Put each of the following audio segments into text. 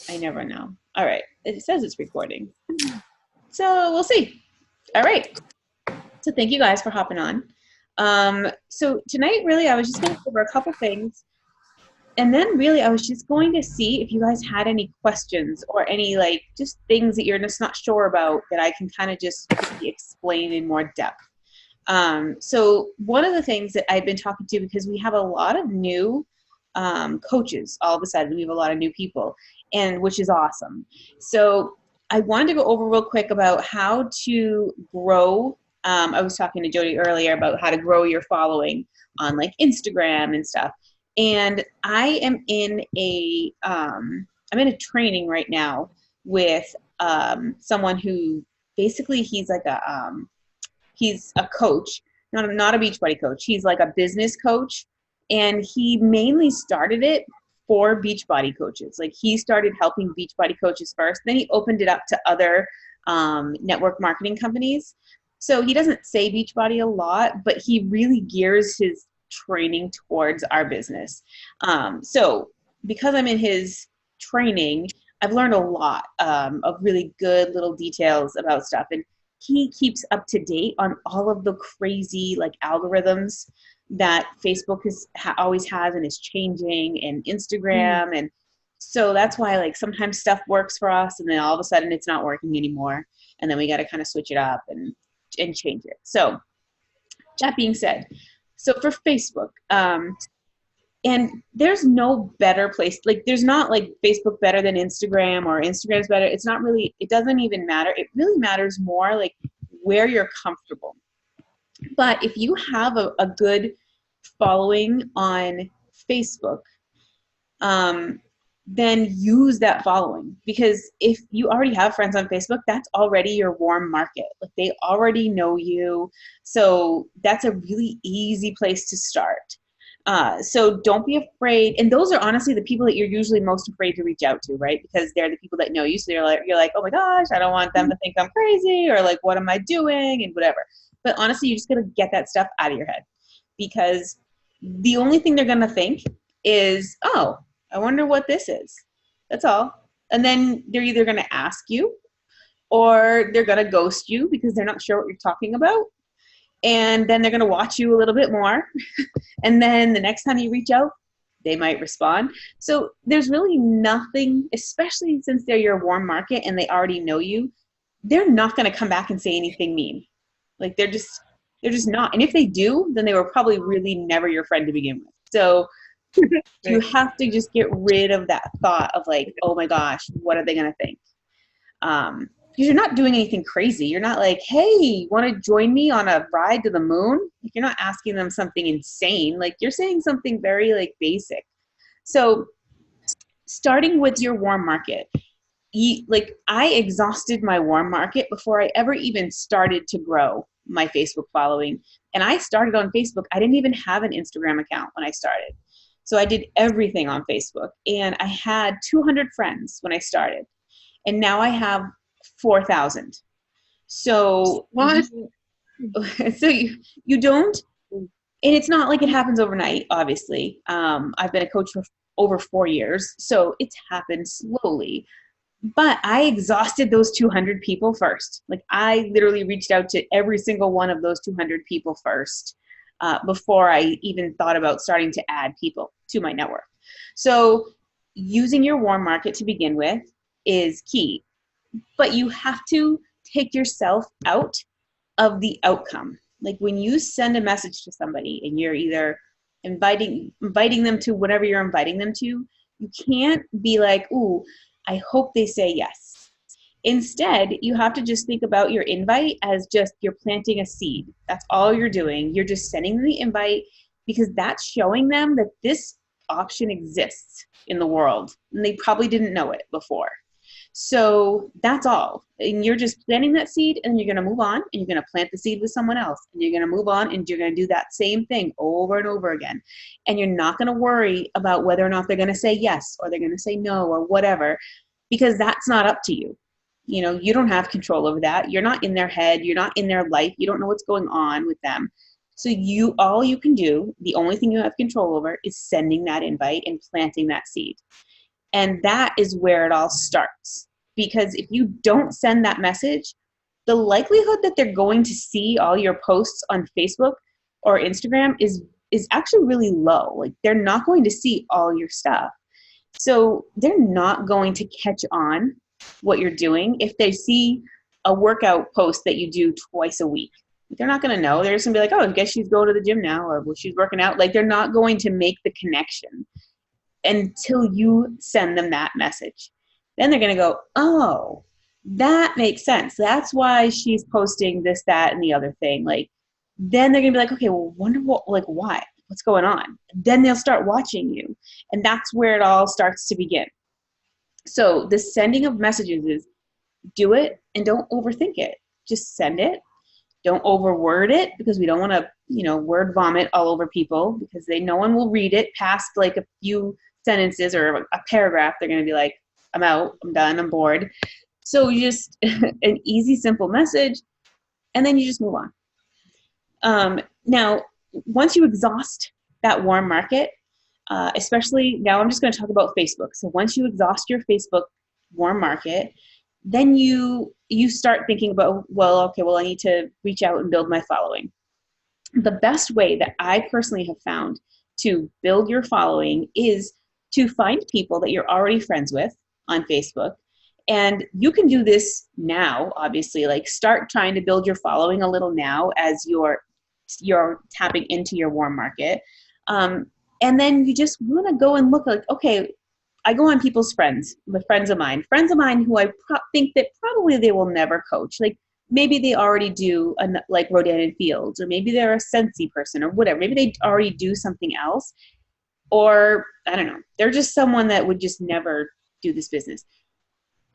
I never know. All right. It says it's recording. So we'll see. All right. So thank you guys for hopping on. So tonight, really, I was just going to cover a couple things. And then really, I was just going to see if you guys had any questions or any like just things that you're just not sure about that I can kind of just really explain in more depth. So one of the things that I've been talking to, because we have a lot of new coaches all of a sudden, we have a lot of new people, and which is awesome. So I wanted to go over real quick about how to grow. I was talking to Jody earlier about how to grow your following on like Instagram and stuff. And I am in I'm in a training right now with someone who basically he's a coach, not a Beachbody coach. He's like a business coach, and he mainly started it for Beachbody coaches. Like he started helping Beachbody coaches first, then he opened it up to other network marketing companies. So he doesn't say Beachbody a lot, but he really gears his training towards our business. So because I'm in his training, I've learned a lot of really good little details about stuff. And he keeps up to date on all of the crazy like algorithms that Facebook always has and is changing, and Instagram. And so that's why like sometimes stuff works for us and then all of a sudden it's not working anymore. And then we got to kind of switch it up and change it. So that being said, so for Facebook, and there's no better place, like there's not like Facebook better than Instagram or Instagram's better. It's not really, it doesn't even matter. It really matters more like where you're comfortable. But if you have a good following on Facebook, then use that following, because if you already have friends on Facebook, that's already your warm market. Like they already know you. So that's a really easy place to start. So don't be afraid. And those are honestly the people that you're usually most afraid to reach out to, right? Because they're the people that know you. So you're like, oh my gosh, I don't want them to think I'm crazy, or like, what am I doing, and whatever. But honestly, you're just going to get that stuff out of your head, because the only thing they're going to think is, oh, I wonder what this is. That's all. And then they're either going to ask you or they're going to ghost you because they're not sure what you're talking about. And then they're going to watch you a little bit more. And then the next time you reach out, they might respond. So there's really nothing, especially since they're your warm market and they already know you, they're not going to come back and say anything mean. Like they're just not. And if they do, then they were probably really never your friend to begin with. So you have to just get rid of that thought of like, oh my gosh, what are they going to think? Because you're not doing anything crazy. You're not like, hey, want to join me on a ride to the moon? You're not asking them something insane. Like you're saying something very like basic. So starting with your warm market, like I exhausted my warm market before I ever even started to grow my Facebook following. And I started on Facebook. I didn't even have an Instagram account when I started. So I did everything on Facebook, and I had 200 friends when I started, and now I have 4,000. So what? So you don't, and it's not like it happens overnight, obviously. I've been a coach for over 4 years, so it's happened slowly. But I exhausted those 200 people first. Like I literally reached out to every single one of those 200 people first. Before I even thought about starting to add people to my network. So using your warm market to begin with is key, but you have to take yourself out of the outcome. Like when you send a message to somebody and you're either inviting them to whatever you're inviting them to, you can't be like, ooh, I hope they say yes. Instead, you have to just think about your invite as just you're planting a seed. That's all you're doing. You're just sending them the invite because that's showing them that this option exists in the world. And they probably didn't know it before. So that's all. And you're just planting that seed, and you're going to move on, and you're going to plant the seed with someone else. And you're going to move on, and you're going to do that same thing over and over again. And you're not going to worry about whether or not they're going to say yes or they're going to say no or whatever, because that's not up to you. You know, you don't have control over that. You're not in their head. You're not in their life. You don't know what's going on with them. So all you can do, the only thing you have control over is sending that invite and planting that seed. And that is where it all starts. Because if you don't send that message, the likelihood that they're going to see all your posts on Facebook or Instagram is actually really low. Like, they're not going to see all your stuff. So they're not going to catch on what you're doing if they see a workout post that you do twice a week. They're not going to know. They're just going to be like, oh, I guess she's going to the gym now, or well, she's working out. Like, they're not going to make the connection until you send them that message. Then they're going to go, oh, that makes sense. That's why she's posting this, that, and the other thing. Like, then they're going to be like, okay, well, wonder what, like, why? What's going on? Then they'll start watching you. And that's where it all starts to begin. So the sending of messages is do it and don't overthink it. Just send it. Don't overword it, because we don't want to, word vomit all over people, because no one will read it past like a few sentences or a paragraph. They're going to be like, I'm out, I'm done, I'm bored. So you just an easy, simple message, and then you just move on. Now, once you exhaust that warm market, especially now I'm just going to talk about Facebook. So once you exhaust your Facebook warm market, then you start thinking about, well, I need to reach out and build my following. The best way that I personally have found to build your following is to find people that you're already friends with on Facebook. And you can do this now, obviously, like start trying to build your following a little now as you're tapping into your warm market. And then you just want to go and look like, okay, I go on people's friends, the friends of mine who I think that probably they will never coach. Like maybe they already do like Rodan and Fields, or maybe they're a Sensi person or whatever. Maybe they already do something else, or I don't know. They're just someone that would just never do this business.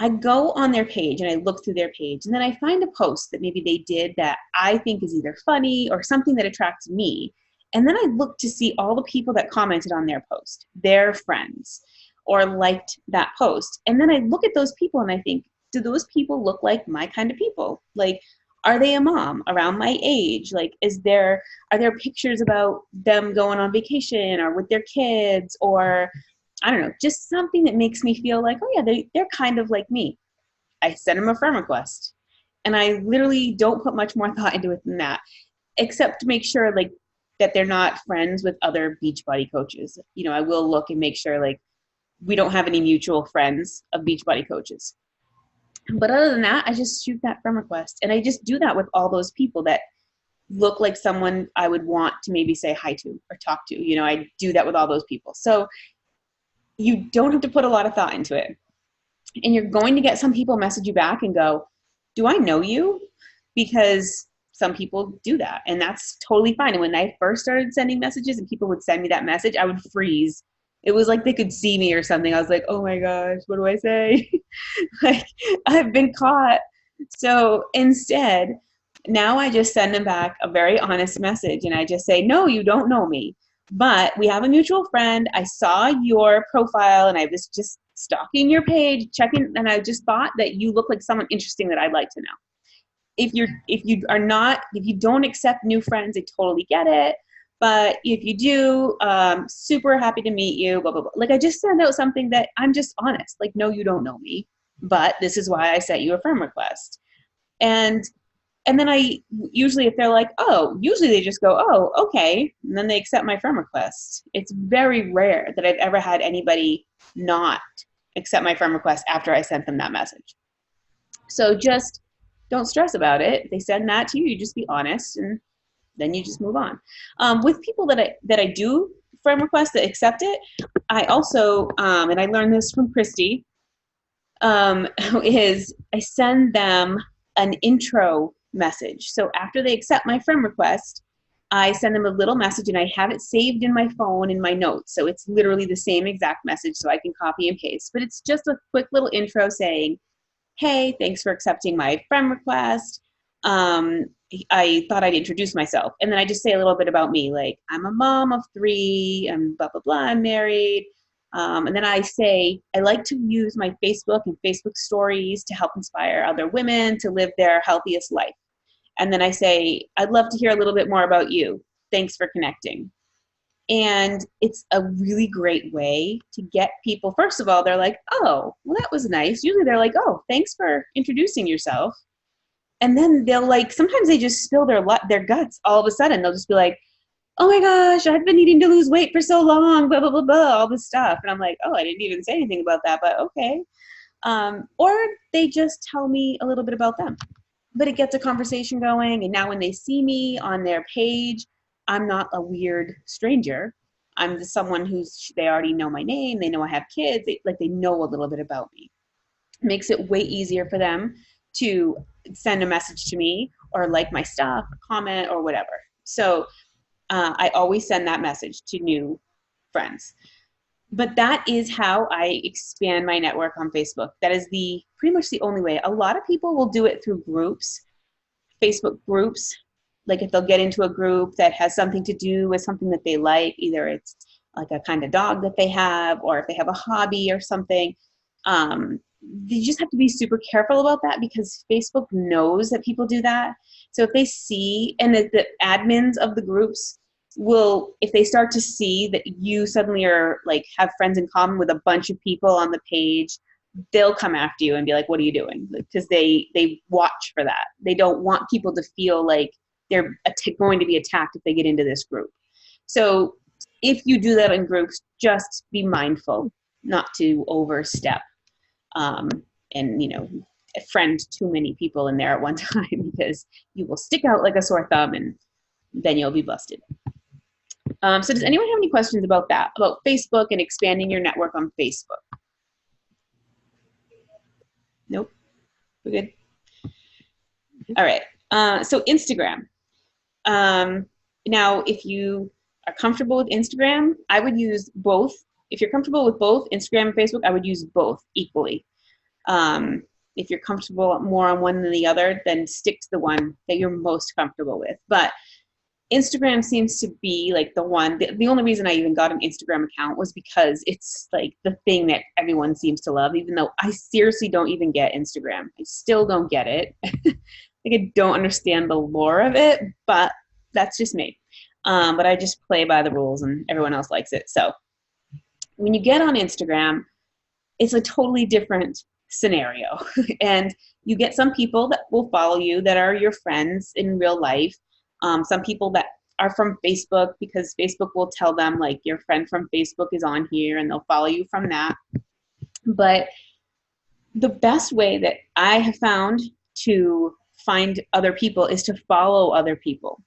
I go on their page and I look through their page, and then I find a post that maybe they did that I think is either funny or something that attracts me. And then I look to see all the people that commented on their post, their friends, or liked that post. And then I look at those people and I think, do those people look like my kind of people? Like, are they a mom around my age? Like, are there pictures about them going on vacation or with their kids, or I don't know, just something that makes me feel like, oh yeah, they're kind of like me. I send them a friend request. And I literally don't put much more thought into it than that, except to make sure like that they're not friends with other Beachbody coaches. I will look and make sure like we don't have any mutual friends of Beachbody coaches. But other than that, I just shoot that friend request. And I just do that with all those people that look like someone I would want to maybe say hi to or talk to. I do that with all those people. So you don't have to put a lot of thought into it. And you're going to get some people message you back and go, do I know you? Because some people do that, and that's totally fine. And when I first started sending messages and people would send me that message, I would freeze. It was like they could see me or something. I was like, oh my gosh, what do I say? Like, I've been caught. So instead, now I just send them back a very honest message, and I just say, no, you don't know me, but we have a mutual friend. I saw your profile and I was just stalking your page, checking, and I just thought that you look like someone interesting that I'd like to know. If you don't accept new friends, I totally get it. But if you do, super happy to meet you, blah, blah, blah. Like, I just send out something that I'm just honest. Like, no, you don't know me, but this is why I sent you a friend request. And then usually if they're like, oh, usually they just go, oh, okay. And then they accept my friend request. It's very rare that I've ever had anybody not accept my friend request after I sent them that message. So just don't stress about it. If they send that to you, you just be honest, and then you just move on. With people that I do friend request that accept it, I also, and I learned this from Christy, is I send them an intro message. So after they accept my friend request, I send them a little message, and I have it saved in my phone in my notes. So it's literally the same exact message, so I can copy and paste. But it's just a quick little intro saying, hey, thanks for accepting my friend request. I thought I'd introduce myself. And then I just say a little bit about me, like I'm a mom of 3, and blah, blah, blah, I'm married. And then I say, I like to use my Facebook and Facebook stories to help inspire other women to live their healthiest life. And then I say, I'd love to hear a little bit more about you. Thanks for connecting. And it's a really great way to get people. First of all, they're like, oh, well, that was nice. Usually they're like, oh, thanks for introducing yourself. And then they'll like, sometimes they just spill their guts all of a sudden. They'll just be like, oh my gosh, I've been needing to lose weight for so long, blah, blah, blah, blah, all this stuff. And I'm like, oh, I didn't even say anything about that, but okay. Or they just tell me a little bit about them. But it gets a conversation going. And now when they see me on their page, I'm not a weird stranger. I'm just someone they already know my name. They know I have kids. They know a little bit about me. It makes it way easier for them to send a message to me or like my stuff, or comment or whatever. So I always send that message to new friends. But that is how I expand my network on Facebook. That is pretty much the only way. A lot of people will do it through groups, Facebook groups. Like if they'll get into a group that has something to do with something that they like, either it's like a kind of dog that they have, or if they have a hobby or something. You just have to be super careful about that because Facebook knows that people do that. So if they see, and the admins of the groups will, if they start to see that you suddenly are like have friends in common with a bunch of people on the page, they'll come after you and be like, what are you doing? Because they watch for that. They don't want people to feel like they're going to be attacked if they get into this group. So if you do that in groups, just be mindful not to overstep and friend too many people in there at one time, because you will stick out like a sore thumb and then you'll be busted. So does anyone have any questions about that, about Facebook and expanding your network on Facebook? Nope. We're good. All right. So Instagram. Now, if you are comfortable with Instagram, I would use both. If you're comfortable with both Instagram and Facebook, I would use both equally. If you're comfortable more on one than the other, then stick to the one that you're most comfortable with. But Instagram seems to be like the one. The only reason I even got an Instagram account was because it's like the thing that everyone seems to love, even though I seriously don't even get Instagram. I still don't get it. Like I don't understand the lore of it, but that's just me. But I just play by the rules and everyone else likes it. So when you get on Instagram, it's a totally different scenario. And you get some people that will follow you that are your friends in real life. Some people that are from Facebook, because Facebook will tell them like your friend from Facebook is on here and they'll follow you from that. But the best way that I have found to find other people is to follow other people.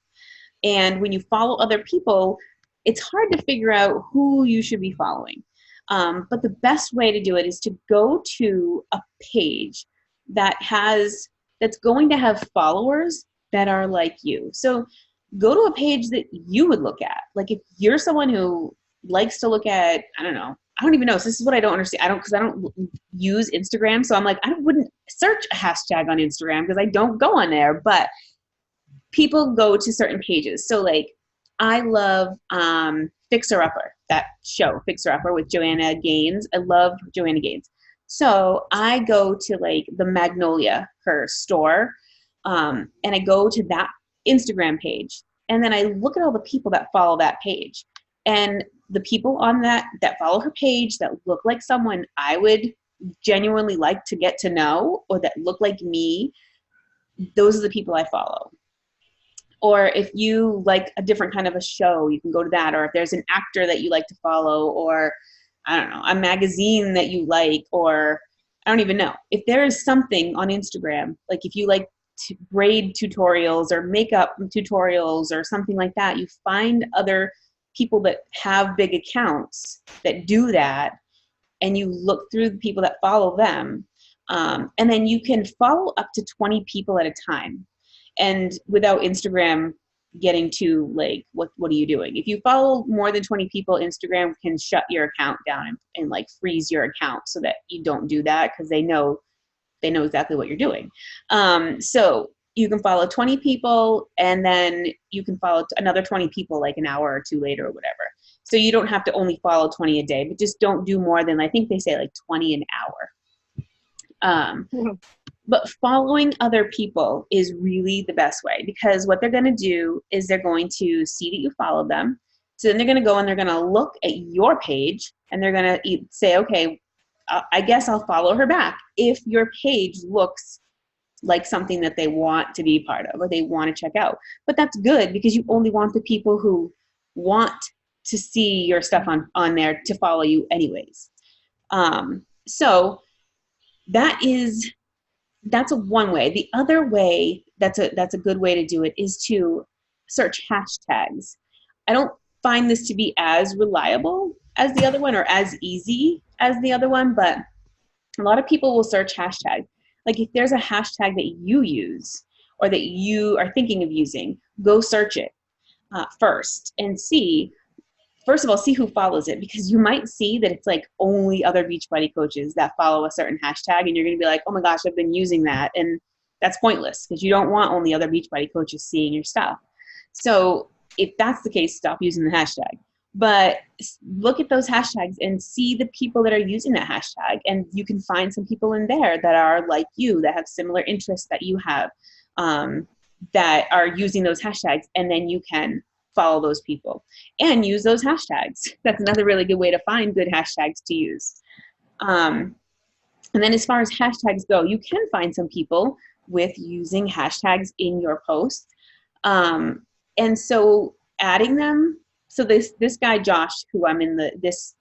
And when you follow other people, it's hard to figure out who you should be following. But the best way to do it is to go to a page that's going to have followers that are like you. So go to a page that you would look at. Like if you're someone who likes to look at, I don't even know. So this is what I don't understand. Because I don't use Instagram. So I'm like, I wouldn't search a hashtag on Instagram because I don't go on there. But people go to certain pages. So like I love Fixer Upper, that show, Fixer Upper with Joanna Gaines. I love Joanna Gaines. So I go to like the Magnolia, her store, and I go to that Instagram page. And then I look at all the people that follow that page. And the people on that follow her page that look like someone I would genuinely like to get to know, or that look like me, those are the people I follow. Or if you like a different kind of a show, you can go to that. Or if there's an actor that you like to follow, or I don't know, a magazine that you like, or I don't even know. If there is something on Instagram, like if you like braid tutorials or makeup tutorials or something like that, you find other people that have big accounts that do that, and you look through the people that follow them. And then you can follow up to 20 people at a time. And without Instagram getting to like, what are you doing? If you follow more than 20 people, Instagram can shut your account down and like freeze your account so that you don't do that, because they know exactly what you're doing. So you can follow 20 people, and then you can follow another 20 people like an hour or two later or whatever. So you don't have to only follow 20 a day, but just don't do more than, I think they say like 20 an hour. But following other people is really the best way, because what they're going to do is they're going to see that you follow them. So then they're going to go and they're going to look at your page and they're going to say, okay, I guess I'll follow her back if your page looks like something that they want to be part of or they want to check out. But that's good because you only want the people who want to see your stuff on there to follow you anyways. So that's one way. The other way that's a good way to do it is to search hashtags. I don't find this to be as reliable as the other one or as easy as the other one, but a lot of people will search hashtags. Like if there's a hashtag that you use or that you are thinking of using, go search it first and see. First of all, see who follows it, because you might see that it's like only other Beachbody coaches that follow a certain hashtag, and you're going to be like, oh my gosh, I've been using that. And that's pointless because you don't want only other Beachbody coaches seeing your stuff. So if that's the case, stop using the hashtag. But look at those hashtags and see the people that are using that hashtag. And you can find some people in there that are like you, that have similar interests that you have, that are using those hashtags. And then you can follow those people and use those hashtags. That's another really good way to find good hashtags to use. And then as far as hashtags go, you can find some people with using hashtags in your posts. And so adding them, so this guy, Josh, who I'm in this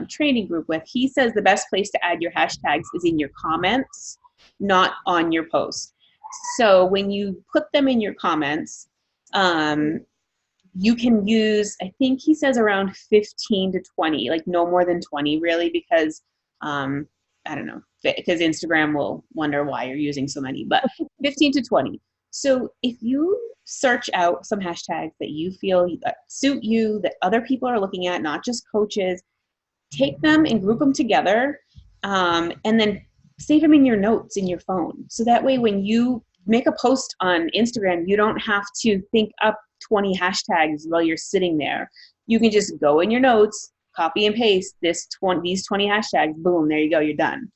training group with, he says the best place to add your hashtags is in your comments, not on your post. So when you put them in your comments, you can use, I think he says around 15 to 20, like no more than 20 really, because I don't know, because Instagram will wonder why you're using so many, but 15 to 20. So if you search out some hashtags that you feel that suit you, that other people are looking at, not just coaches, take them and group them together, and then save them in your notes in your phone. So that way when you make a post on Instagram, you don't have to think up 20 hashtags while you're sitting there. You can just go in your notes, copy and paste these 20 hashtags, boom, there you go, you're done.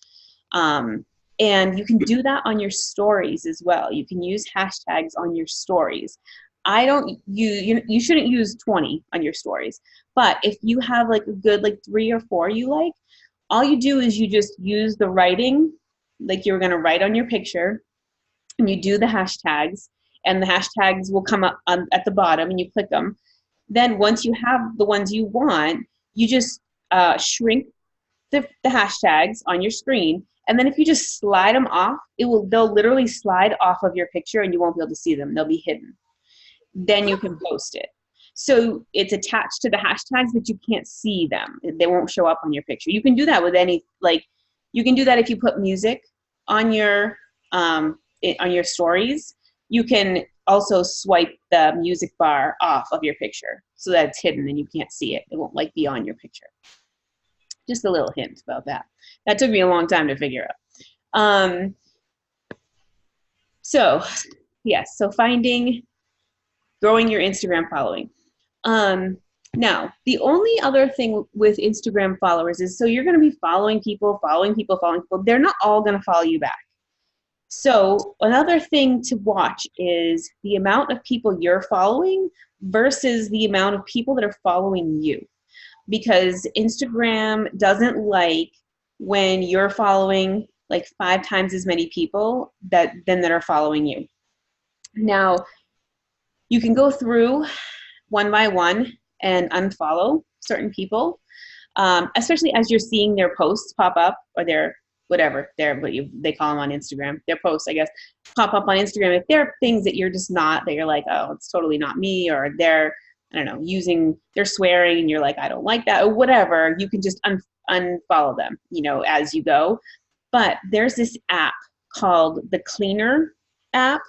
And you can do that on your stories as well. You can use hashtags on your stories. I don't use, you shouldn't use 20 on your stories, but if you have like a good like 3 or 4 you like, all you do is you just use the writing, like you're gonna write on your picture, and you do the hashtags, and the hashtags will come up at the bottom and you click them. Then once you have the ones you want, you just shrink the hashtags on your screen, and then if you just slide them off, they'll literally slide off of your picture and you won't be able to see them. They'll be hidden. Then you can post it. So it's attached to the hashtags, but you can't see them. They won't show up on your picture. You can do that with any, like, you can do that if you put music on your stories. You can also swipe the music bar off of your picture so that it's hidden and you can't see it. It won't like be on your picture. Just a little hint about that. That took me a long time to figure out. So yes, so growing your Instagram following. Now, the only other thing with Instagram followers is, so you're going to be following people. They're not all going to follow you back. So another thing to watch is the amount of people you're following versus the amount of people that are following you. Because Instagram doesn't like when you're following like 5 times as many people that are following you. Now, you can go through one by one and unfollow certain people, especially as you're seeing their posts pop up, or their whatever, they call them on Instagram, their posts, I guess, pop up on Instagram. If there are things that you're just not, that you're like, oh, it's totally not me, or they're, I don't know, they're swearing and you're like, I don't like that, or whatever, you can just unfollow them, as you go. But there's this app called the Cleaner app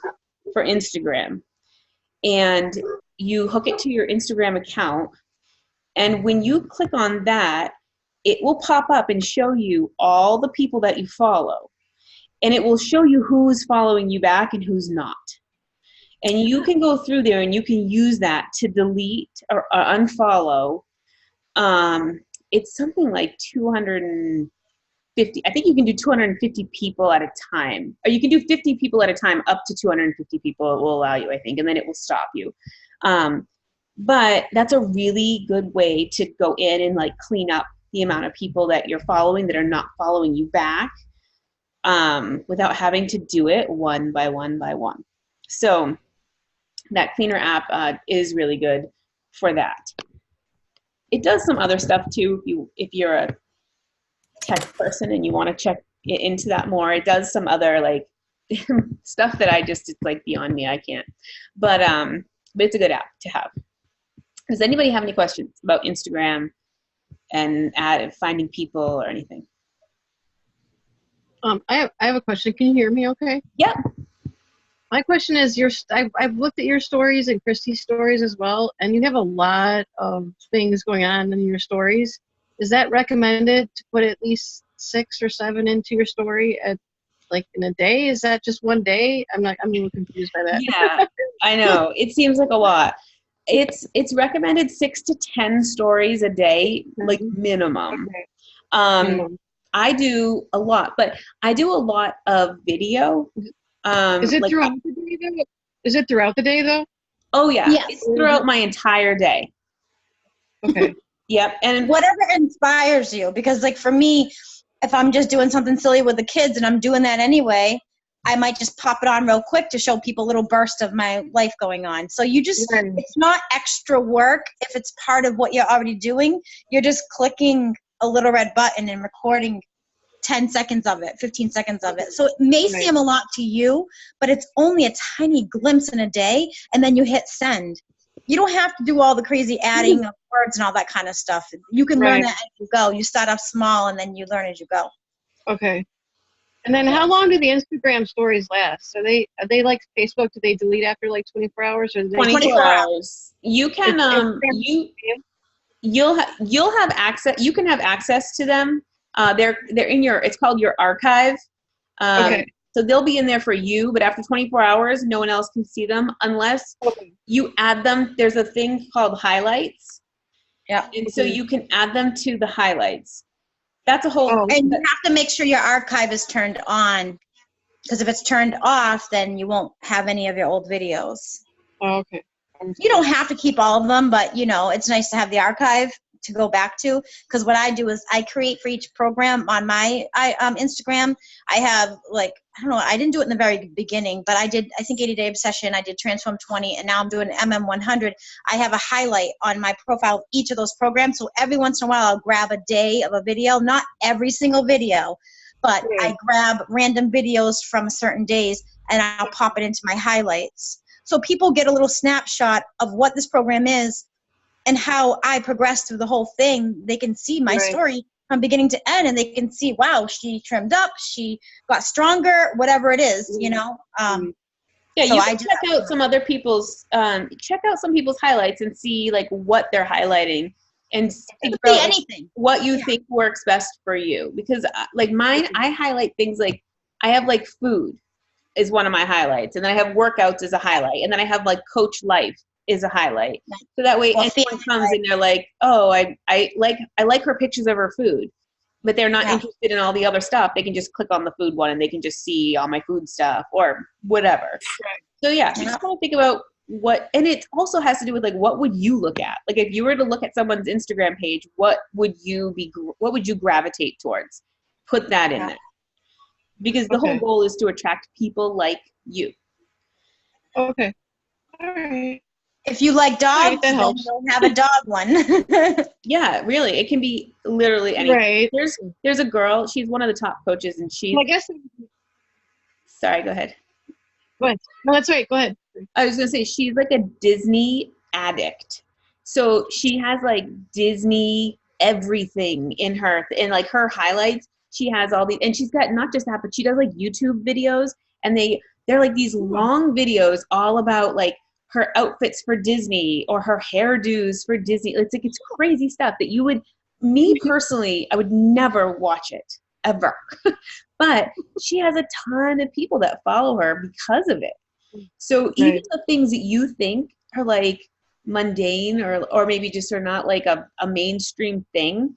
for Instagram. And you hook it to your Instagram account. And when you click on that, it will pop up and show you all the people that you follow. And it will show you who's following you back and who's not. And you can go through there and you can use that to delete or unfollow. It's something like 250. I think you can do 250 people at a time. Or you can do 50 people at a time, up to 250 people it will allow you, I think. And then it will stop you. But that's a really good way to go in and like clean up the amount of people that you're following that are not following you back, without having to do it one by one by one. So that cleaner app is really good for that. It does some other stuff too. If you're a tech person and you want to check into that more, it does some other like stuff that I just, it's like beyond me. I can't. But it's a good app to have. Does anybody have any questions about Instagram and finding people or anything? I have a question. Can you hear me okay? Yep. My question is, I've looked at your stories and Christy's stories as well, and you have a lot of things going on in your stories. Is that recommended to put at least 6 or 7 into your story at like in a day? Is that just one day? I'm a little confused by that. Yeah, I know. It seems like a lot. It's recommended 6 to 10 stories a day, like minimum. Okay. I do a lot, but I do a lot of video. Is it like, throughout the day though? Is it throughout the day though? oh yeah, Yes. it's throughout my entire day. Okay. Yep. And Whatever inspires you, because like for me, if I'm just doing something silly with the kids and I'm doing that anyway, I might just pop it on real quick to show people a little burst of my life going on. So it's not extra work if it's part of what you're already doing. You're just clicking a little red button and recording 10 seconds of it, 15 seconds of it. So it may seem a lot to you, but it's only a tiny glimpse in a day, and then you hit send. You don't have to do all the crazy adding of words and all that kind of stuff. You can learn that as you go. You start off small and then you learn as you go. Okay. And then how long do the Instagram stories last? Are they like Facebook? Do they delete after like 24 hours? Or 24 hours. You can you'll have access. You can have access to them. They're in your. It's called your archive. Okay. So they'll be in there for you, but after 24 hours, no one else can see them unless you add them. There's a thing called highlights. Yeah. And so you can add them to the highlights. That's a whole. And you have to make sure your archive is turned on, because if it's turned off, then you won't have any of your old videos. Oh, okay. You don't have to keep all of them, but you know, it's nice to have the archive to go back to, because what I do is I create for each program on my Instagram. I have like, I don't know, I didn't do it in the very beginning, but I think 80 Day Obsession, I did Transform 20, and now I'm doing MM100. I have a highlight on my profile of each of those programs, so every once in a while I'll grab a day of a video, not every single video, but I grab random videos from certain days and I'll pop it into my highlights. So people get a little snapshot of what this program is and how I progressed through the whole thing. They can see my story from beginning to end, and they can see, wow, she trimmed up, she got stronger, whatever it is, you know. Yeah, so you can check out some other people's some people's highlights and see like what they're highlighting, and figure out anything what you think works best for you. Because like mine, I highlight things like I have like food is one of my highlights, and then I have workouts as a highlight, and then I have like coach life is a highlight. So that way anyone comes and they're like, oh, I like her pictures of her food, but they're not interested in all the other stuff. They can just click on the food one and they can just see all my food stuff or whatever. So you just want to think about and it also has to do with like, what would you look at? Like if you were to look at someone's Instagram page, what would you gravitate towards? Put that in there. Because the whole goal is to attract people like you. Okay. All right. If you like dogs, then you'll have a dog one. Yeah, really. It can be literally anything. Right. There's a girl, she's one of the top coaches, and she's... Well, I guess... Sorry, go ahead. Go ahead. No, that's right. Go ahead. I was going to say, she's like a Disney addict. So she has like Disney everything in like her highlights. She has all these, and she's got not just that, but she does like YouTube videos, and they're like these long videos all about like her outfits for Disney or her hairdos for Disney. It's like, it's crazy stuff that me personally, I would never watch it ever. But she has a ton of people that follow her because of it. So even the things that you think are like mundane or maybe just are not like a mainstream thing,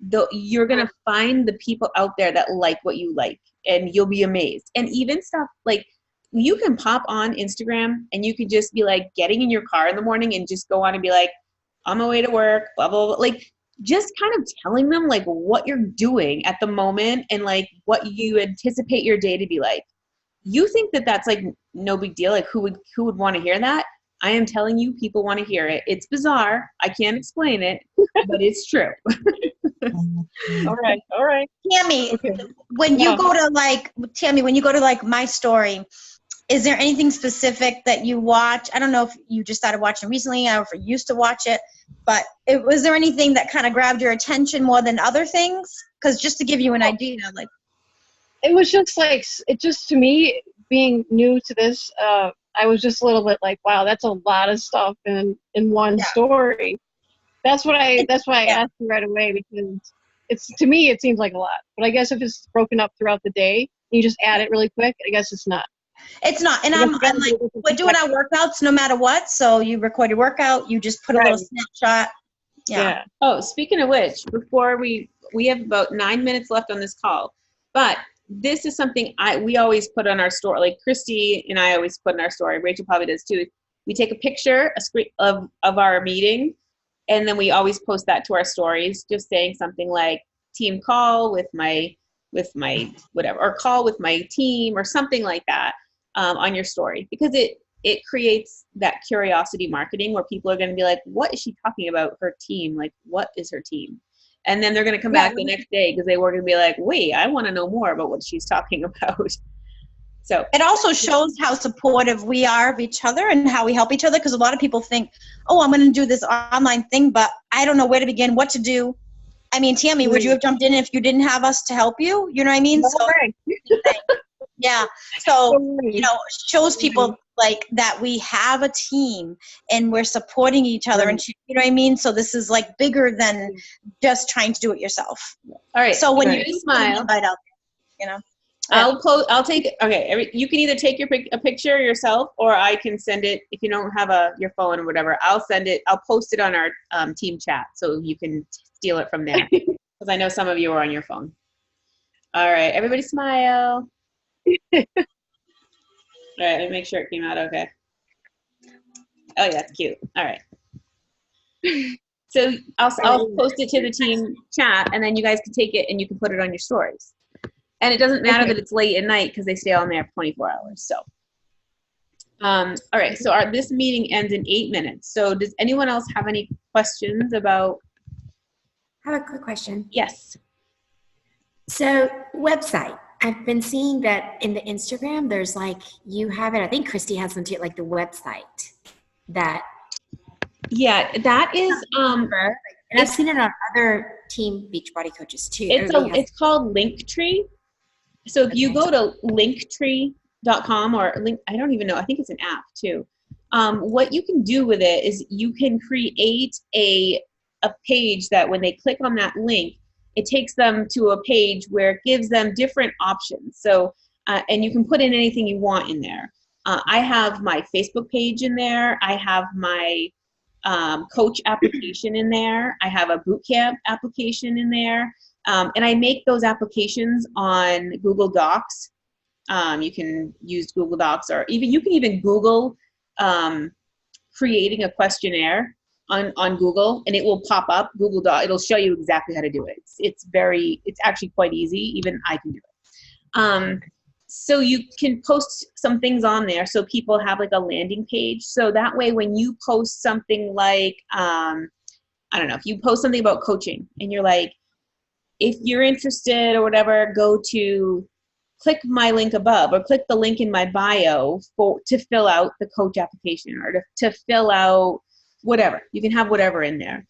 though, you're going to find the people out there that like what you like, and you'll be amazed. And even stuff like you can pop on Instagram and you could just be like getting in your car in the morning and just go on and be like, on my way to work, blah, blah, blah. Like just kind of telling them like what you're doing at the moment and like what you anticipate your day to be like. You think that that's like no big deal. Like who would want to hear that? I am telling you, people want to hear it. It's bizarre. I can't explain it, but it's true. All right. Tammy, Okay. when Yeah. you go to like, Tammy, when you go to like My Story, is there anything specific that you watch? I don't know if you just started watching recently or if you used to watch it, but was there anything that kind of grabbed your attention more than other things? Because just to give you an idea, like, It was just like, it just, to me, being new to this, I was just a little bit like, wow, that's a lot of stuff in one Yeah. story. That's why I Yeah. asked you right away, because to me, it seems like a lot. But I guess if it's broken up throughout the day, you just add it really quick, I guess it's not. it's not. And I guess I'm you gotta like, do it with we're doing our perspective. workouts no matter what. So you record your workout, you just put a little Right. snapshot. Yeah. Yeah. Oh, speaking of which, before we have about 9 minutes left on this call, but this is something we always put on our story. Like Christy and I always put in our story. Rachel probably does too. We take a picture, a screen of our meeting, and then we always post that to our stories, just saying something like team call with my whatever, or call with my team or something like that on your story, because it creates that curiosity marketing where people are going to be like, what is she talking about her team? Like, what is her team? And then they're going to come back the next day because they were going to be like, wait, I want to know more about what she's talking about. So It also shows how supportive we are of each other and how we help each other, because a lot of people think, oh, I'm going to do this online thing, but I don't know where to begin, what to do. I mean, Tammy, would you have jumped in if you didn't have us to help you? You know what I mean? So, yeah. So, you know, shows people like that we have a team and we're supporting each other. And you know what I mean? So this is like bigger than just trying to do it yourself. all right. So when Right. you Smile. invite out, you know. I'll take it. Okay, you can either take a picture yourself, or I can send it if you don't have your phone or whatever. I'll send it. I'll post it on our team chat so you can steal it from there. Because I know some of you are on your phone. All right, everybody smile. All right, let me make sure it came out okay. Oh yeah, it's cute. All right. So I'll post it to the team chat, and then you guys can take it and you can put it on your stories. And it doesn't matter that it's late at night because they stay on there for 24 hours. So, all right. So this meeting ends in 8 minutes. So does anyone else have any questions about? I have a quick question. Yes. So website, I've been seeing that in the Instagram, there's like, you have it, I think Christy has them too, like the website that. Yeah, that is, and I've seen it on other team Beachbody coaches too. it's called Linktree. So if you go to linktree.com or I don't even know, I think it's an app too. What you can do with it is you can create a page that when they click on that link, it takes them to a page where it gives them different options. So, and you can put in anything you want in there. I have my Facebook page in there. I have my coach application in there. I have a bootcamp application in there. And I make those applications on Google Docs. You can use Google Docs, or you can even Google creating a questionnaire on Google, and it will pop up Google Doc. It'll show you exactly how to do it. It's actually quite easy. Even I can do it. So you can post some things on there so people have like a landing page. So that way when you post something like, I don't know, if you post something about coaching and you're like, if you're interested or whatever, click my link above or click the link in my bio to fill out the coach application or to fill out whatever. You can have whatever in there.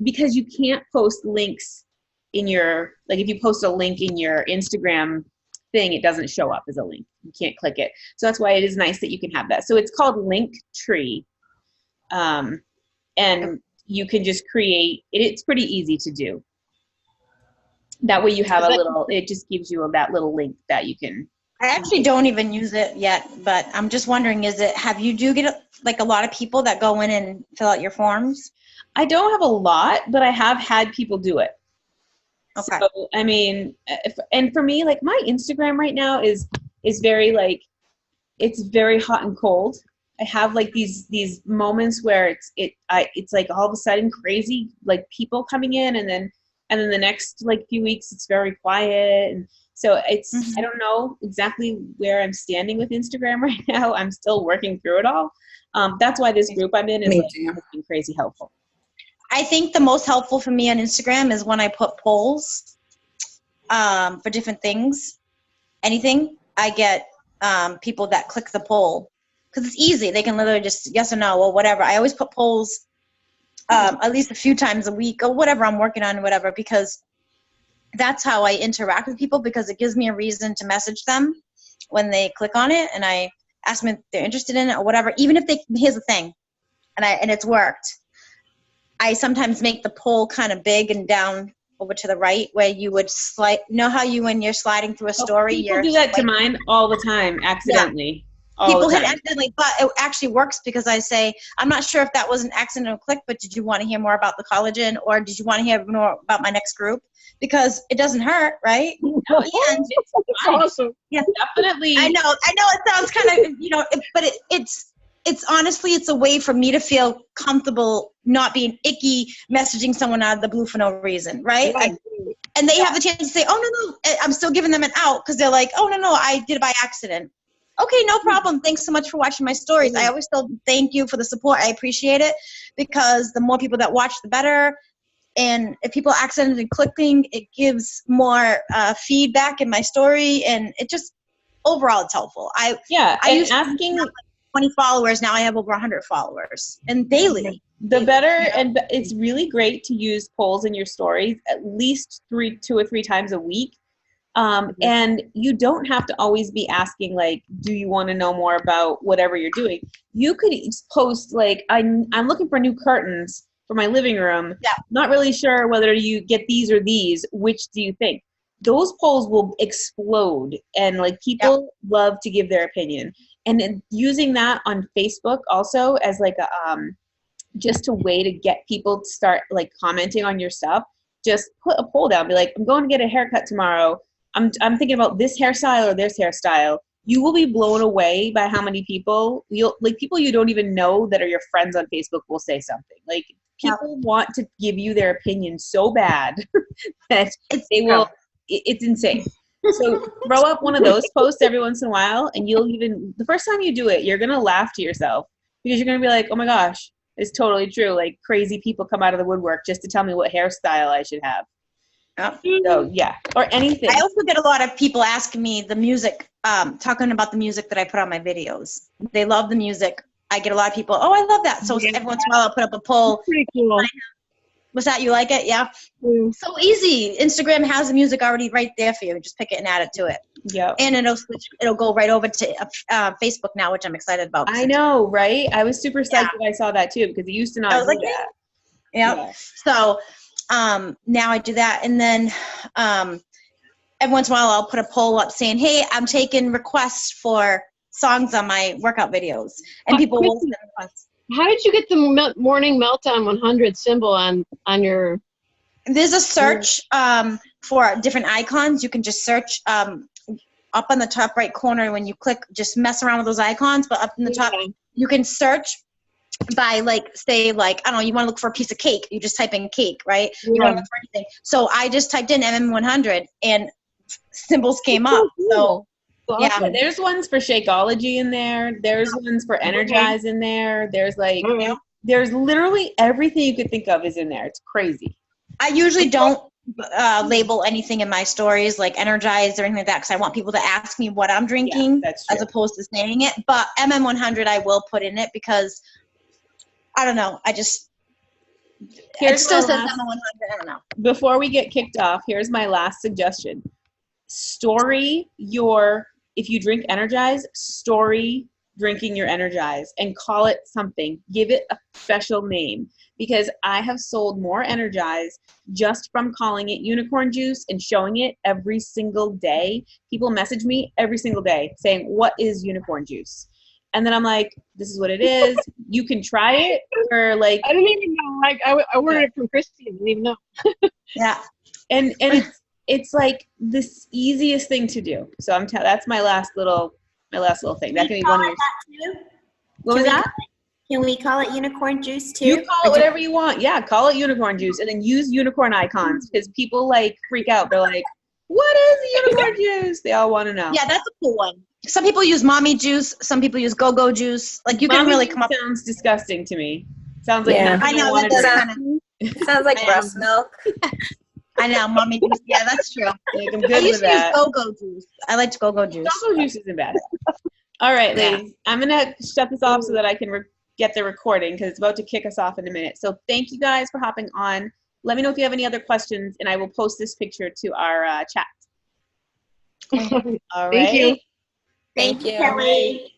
Because you can't post links in if you post a link in your Instagram thing, it doesn't show up as a link. You can't click it. So that's why it is nice that you can have that. So it's called Linktree. And you can just create it. It's pretty easy to do. That way you have it just gives you that little link that you can. I actually don't even use it yet, but I'm just wondering, do you get like a lot of people that go in and fill out your forms? I don't have a lot, but I have had people do it. Okay. So, I mean, and for me, like my Instagram right now is very like, it's very hot and cold. I have like these moments where it's like all of a sudden crazy, like people coming in, and then the next like few weeks it's very quiet. And so I don't know exactly where I'm standing with Instagram right now. I'm still working through it all. That's why this group I'm in is like, has been crazy helpful. I think the most helpful for me on Instagram is when I put polls for different things. Anything, I get people that click the poll because it's easy. They can literally just yes or no or whatever. I always put polls at least a few times a week or whatever I'm working on, whatever, because that's how I interact with people, because it gives me a reason to message them when they click on it, and I ask them if they're interested in it or whatever. Even if here's the thing, and it's worked. I sometimes make the poll kind of big and down over to the right, where you would slide. Know how when you're sliding through a story, people do that to mine all the time, accidentally. Yeah. People hit accidentally, but it actually works because I say, I'm not sure if that was an accidental click, but did you want to hear more about the collagen, or did you want to hear more about my next group? Because it doesn't hurt, right? No, it's awesome. Yeah, definitely. I know. It sounds kind of, but it's honestly, it's a way for me to feel comfortable not being icky messaging someone out of the blue for no reason, right? And they have the chance to say, oh, no, I'm still giving them an out because they're like, oh, no, I did it by accident. Okay, no problem. Thanks so much for watching my stories. I always still thank you for the support. I appreciate it, because the more people that watch, the better. And if people are accidentally clicking, it gives more feedback in my story, and it just overall it's helpful. I used asking. 20 followers, now I have over 100 followers, and daily. The better, and it's really great to use polls in your stories at least 2 or 3 times a week. And you don't have to always be asking, like, do you want to know more about whatever you're doing? You could post, like, I'm looking for new curtains for my living room. Yeah. Not really sure whether you get these or these. Which do you think? Those polls will explode, and like people love to give their opinion. And using that on Facebook also as like a just a way to get people to start like commenting on your stuff. Just put a poll down. Be like, I'm going to get a haircut tomorrow. I'm thinking about this hairstyle or this hairstyle. You will be blown away by how many people people you don't even know that are your friends on Facebook will say something. Like people want to give you their opinion so bad that they will. It's insane. So throw up one of those posts every once in a while, and the first time you do it, you're gonna laugh to yourself, because you're gonna be like, oh my gosh, it's totally true. Like crazy people come out of the woodwork just to tell me what hairstyle I should have. So yeah, or anything. I also get a lot of people asking me the music, talking about the music that I put on my videos. They love the music. I get a lot of people, oh, I love that. So every once in a while I'll put up a poll. Pretty cool. Was that, you like it? Yeah. So easy. Instagram has the music already right there for you. Just pick it and add it to it. Yeah. And it'll go right over to Facebook now, which I'm excited about. I know, right? I was super psyched when I saw that too, because it used to not do that. Yeah. So now I do that, and then every once in a while I'll put a poll up saying, hey, I'm taking requests for songs on my workout videos, and people will send requests. How did you get the Morning Meltdown 100 symbol on your? There's a search for different icons. You can just search up on the top right corner. When you click, just mess around with those icons, but up in the top, you can search by say I don't know, you want to look for a piece of cake. You just type in cake, right? You don't look for anything. So I just typed in MM100 and symbols came up. So yeah, there's ones for Shakeology in there. There's ones for Energize in there. There's there's literally everything you could think of is in there. It's crazy. I usually don't label anything in my stories like Energize or anything like that, because I want people to ask me what I'm drinking as opposed to saying it. But MM100 I will put in it, because I don't know. It still says MM100. I don't know. Before we get kicked off, here's my last suggestion. If you drink Energize, story drinking your Energize and call it something. Give it a special name, because I have sold more Energize just from calling it unicorn juice and showing it every single day. People message me every single day saying, what is unicorn juice? And then I'm like, this is what it is. You can try it. Or I didn't even know. I ordered it from Christy. I didn't even know. Yeah. And it's like this easiest thing to do. So that's my last little my last little thing. That can be Call one of it your. that too? What was Can we that? Can we call it unicorn juice too? You call it whatever you want. Yeah, call it unicorn juice, and then use unicorn icons because people like freak out. They're like, "What is unicorn juice?" They all want to know. Yeah, that's a cool one. Some people use mommy juice. Some people use go-go juice. Like you can Mommy really juice come up. sounds disgusting to me. Sounds like Yeah. nothing I know want that to does drink. kind of. It sounds like I breast milk. I know mommy juice. Yeah, that's true. Like, I'm I good with used to use that. go-go juice. I liked go-go juice. Go-go juice isn't bad. All right, Yeah. ladies. I'm gonna shut this off so that I can get the recording because it's about to kick us off in a minute. So thank you guys for hopping on. Let me know if you have any other questions, and I will post this picture to our chat. All right. Thank you. Thank you, you. Kelly.